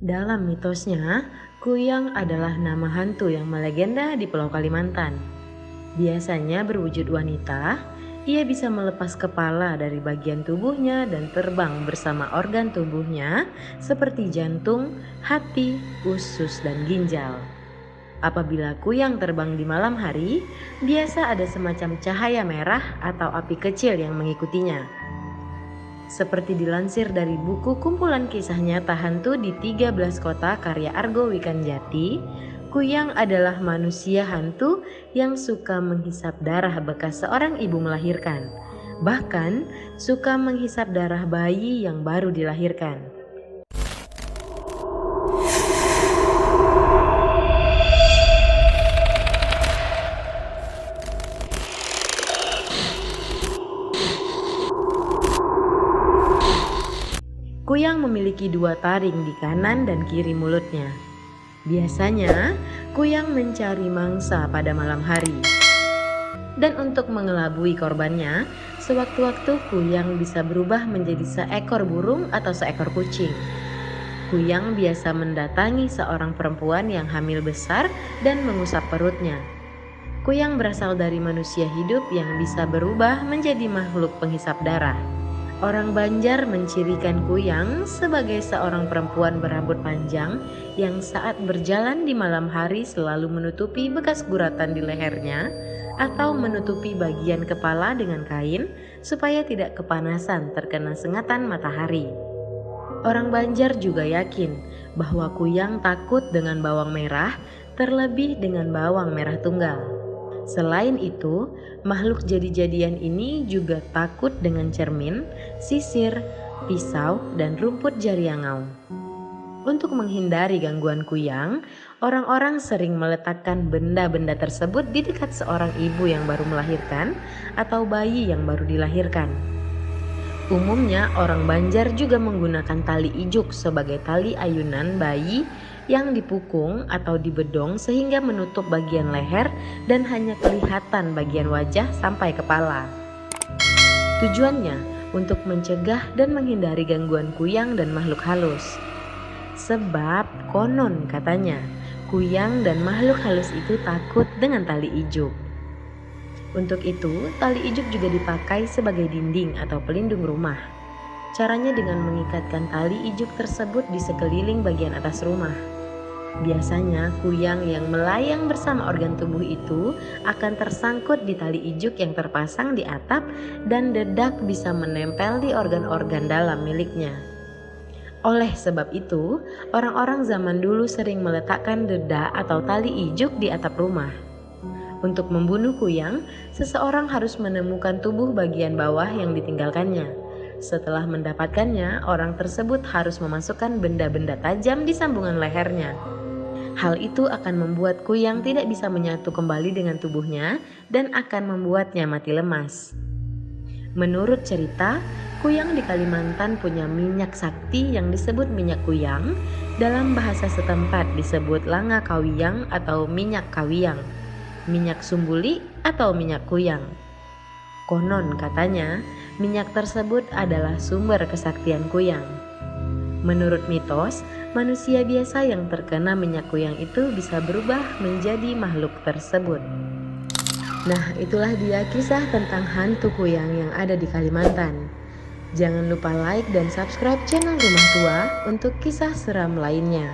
Dalam mitosnya, Kuyang adalah nama hantu yang melegenda di Pulau Kalimantan. Biasanya berwujud wanita, ia bisa melepas kepala dari bagian tubuhnya dan terbang bersama organ tubuhnya seperti jantung, hati, usus, dan ginjal. Apabila Kuyang terbang di malam hari, biasa ada semacam cahaya merah atau api kecil yang mengikutinya. Seperti dilansir dari buku kumpulan kisah nyata hantu di 13 kota karya Argo Wikanjati, Kuyang adalah manusia hantu yang suka menghisap darah bekas seorang ibu melahirkan. Bahkan suka menghisap darah bayi yang baru dilahirkan. Kuyang memiliki dua taring di kanan dan kiri mulutnya. Biasanya, Kuyang mencari mangsa pada malam hari. Dan untuk mengelabui korbannya, sewaktu-waktu Kuyang bisa berubah menjadi seekor burung atau seekor kucing. Kuyang biasa mendatangi seorang perempuan yang hamil besar dan mengusap perutnya. Kuyang berasal dari manusia hidup yang bisa berubah menjadi makhluk penghisap darah. Orang Banjar mencirikan Kuyang sebagai seorang perempuan berambut panjang yang saat berjalan di malam hari selalu menutupi bekas guratan di lehernya atau menutupi bagian kepala dengan kain supaya tidak kepanasan terkena sengatan matahari. Orang Banjar juga yakin bahwa Kuyang takut dengan bawang merah, terlebih dengan bawang merah tunggal. Selain itu, makhluk jadi-jadian ini juga takut dengan cermin, sisir, pisau, dan rumput jariangau. Untuk menghindari gangguan Kuyang, orang-orang sering meletakkan benda-benda tersebut di dekat seorang ibu yang baru melahirkan atau bayi yang baru dilahirkan. Umumnya orang Banjar juga menggunakan tali ijuk sebagai tali ayunan bayi yang dipukung atau dibedong sehingga menutup bagian leher dan hanya kelihatan bagian wajah sampai kepala. Tujuannya untuk mencegah dan menghindari gangguan Kuyang dan makhluk halus. Sebab konon katanya Kuyang dan makhluk halus itu takut dengan tali ijuk. Untuk itu, tali ijuk juga dipakai sebagai dinding atau pelindung rumah. Caranya dengan mengikatkan tali ijuk tersebut di sekeliling bagian atas rumah. Biasanya Kuyang yang melayang bersama organ tubuh itu akan tersangkut di tali ijuk yang terpasang di atap dan dedak bisa menempel di organ-organ dalam miliknya. Oleh sebab itu, orang-orang zaman dulu sering meletakkan dedak atau tali ijuk di atap rumah. Untuk membunuh Kuyang, seseorang harus menemukan tubuh bagian bawah yang ditinggalkannya. Setelah mendapatkannya, orang tersebut harus memasukkan benda-benda tajam di sambungan lehernya. Hal itu akan membuat Kuyang tidak bisa menyatu kembali dengan tubuhnya dan akan membuatnya mati lemas. Menurut cerita, Kuyang di Kalimantan punya minyak sakti yang disebut minyak Kuyang. Dalam bahasa setempat disebut langa kawiyang atau minyak kawiyang, minyak sumbuli atau minyak Kuyang. Konon katanya, minyak tersebut adalah sumber kesaktian Kuyang. Menurut mitos, manusia biasa yang terkena minyak Kuyang itu bisa berubah menjadi makhluk tersebut. Nah, itulah dia kisah tentang hantu Kuyang yang ada di Kalimantan. Jangan lupa like dan subscribe channel Rumah Tua untuk kisah seram lainnya.